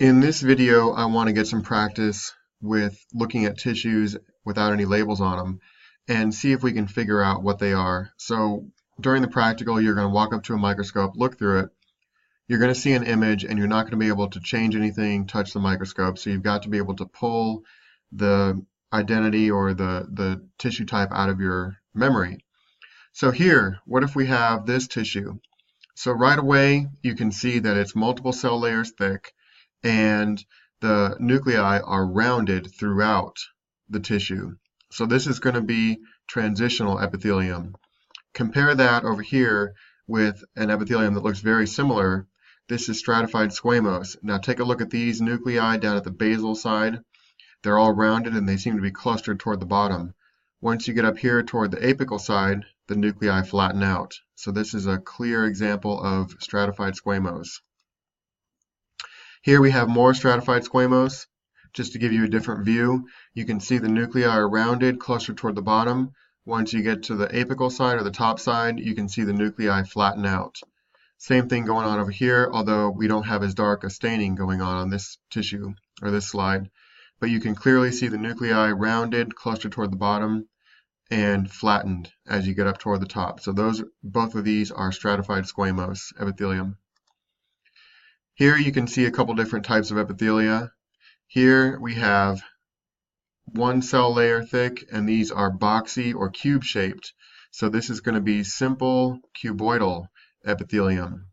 In this video, I want to get some practice with looking at tissues without any labels on them and see if we can figure out what they are. So during the practical, you're going to walk up to a microscope, look through it. You're going to see an image and you're not going to be able to change anything, touch the microscope. So you've got to be able to pull the identity or the tissue type out of your memory. So here, what if we have this tissue? So right away, you can see that it's multiple cell layers thick and the nuclei are rounded throughout the tissue. So this is going to be transitional epithelium. Compare that over here with an epithelium that looks very similar. This is stratified squamous. Now take a look at these nuclei down at the basal side. They're all rounded and they seem to be clustered toward the bottom. Once you get up here toward the apical side, the nuclei flatten out. So this is a clear example of stratified squamous. Here we have more stratified squamous. Just to give you a different view, you can see the nuclei are rounded, clustered toward the bottom. Once you get to the apical side or the top side, you can see the nuclei flatten out. Same thing going on over here, although we don't have as dark a staining going on this tissue or this slide. But you can clearly see the nuclei rounded, clustered toward the bottom, and flattened as you get up toward the top. So both of these are stratified squamous epithelium. Here you can see a couple different types of epithelia. Here we have one cell layer thick, and these are boxy or cube-shaped. So this is going to be simple cuboidal epithelium.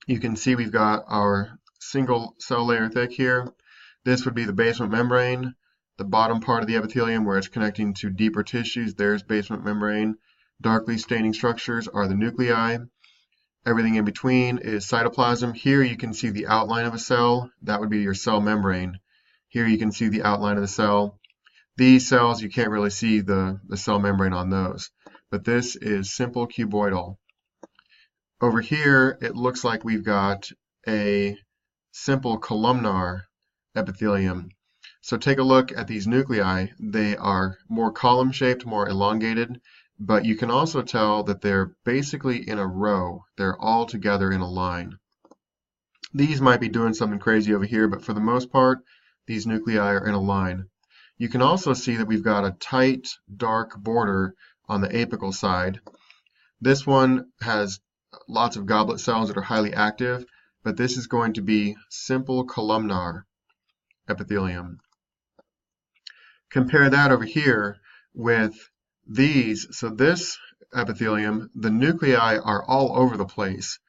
You can see we've got our single cell layer thick here. This would be the basement membrane. The bottom part of the epithelium where it's connecting to deeper tissues, there's basement membrane. Darkly staining structures are the nuclei. Everything in between is cytoplasm. Here you can see the outline of a cell. That would be your cell membrane. Here you can see the outline of the cell. These cells, you can't really see the cell membrane on those. But this is simple cuboidal. Over here, it looks like we've got a simple columnar epithelium. So take a look at these nuclei. They are more column-shaped, more elongated. But you can also tell that they're basically in a row. They're all together in a line. These might be doing something crazy over here, but for the most part, these nuclei are in a line. You can also see that we've got a tight, dark border on the apical side. This one has lots of goblet cells that are highly active, but this is going to be simple columnar epithelium. Compare that over here with these. So this epithelium, the nuclei are all over the place.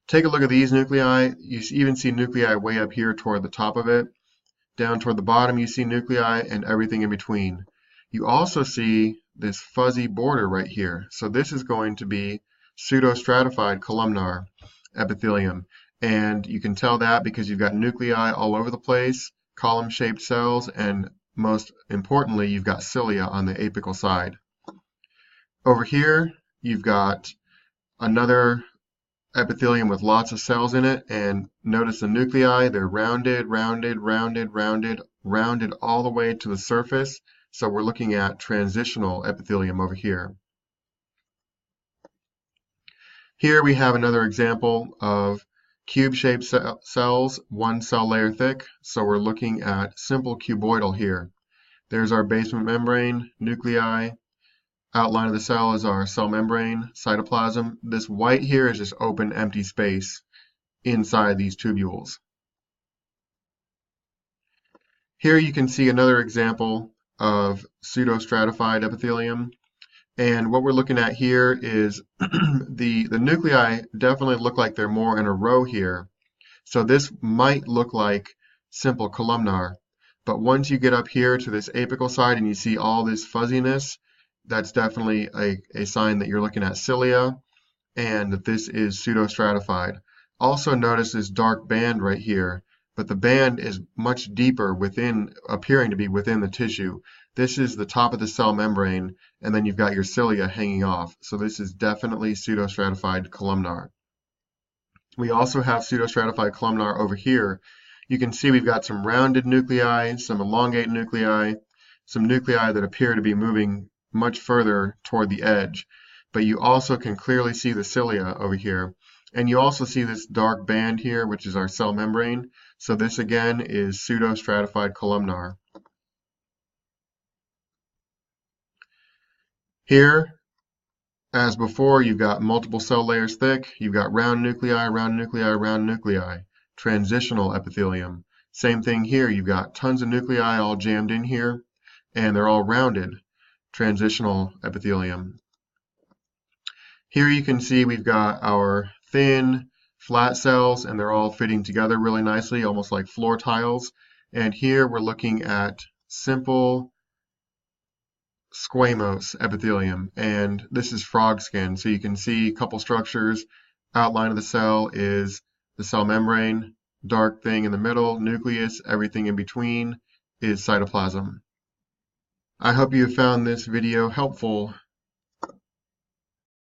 Take a look at these nuclei. You even see nuclei way up here toward the top of it. Down toward the bottom, you see nuclei and everything in between. You also see this fuzzy border right here. So this is going to be pseudo-stratified columnar epithelium. And you can tell that because you've got nuclei all over the place, column-shaped cells, and most importantly, you've got cilia on the apical side. Over here, you've got another epithelium with lots of cells in it, and notice the nuclei, they're rounded, rounded, rounded, rounded, rounded all the way to the surface. So we're looking at transitional epithelium over here. Here we have another example of cube-shaped cells, one cell layer thick. So we're looking at simple cuboidal here. There's our basement membrane, nuclei. Outline of the cell is our cell membrane, cytoplasm. This white here is just open, empty space inside these tubules. Here you can see another example of pseudo-stratified epithelium. And what we're looking at here is the nuclei definitely look like they're more in a row here. So this might look like simple columnar. But once you get up here to this apical side and you see all this fuzziness, that's definitely a sign that you're looking at cilia and that this is pseudo-stratified. Also notice this dark band right here, but the band is much deeper within, appearing to be within the tissue. This is the top of the cell membrane, and then you've got your cilia hanging off. So this is definitely pseudo-stratified columnar. We also have pseudo-stratified columnar over here. You can see we've got some rounded nuclei, some elongate nuclei, some nuclei that appear to be moving much further toward the edge. But you also can clearly see the cilia over here. And you also see this dark band here, which is our cell membrane. So this again is pseudo stratified columnar. Here, as before, you've got multiple cell layers thick, you've got round nuclei, round nuclei, round nuclei, transitional epithelium. Same thing here, you've got tons of nuclei all jammed in here, and they're all rounded, transitional epithelium. Here you can see we've got our thin, flat cells, and they're all fitting together really nicely, almost like floor tiles. And here we're looking at simple squamous epithelium, and this is frog skin. So you can see a couple structures. Outline of the cell is the cell membrane, dark thing in the middle, nucleus, everything in between is cytoplasm. I hope you found this video helpful.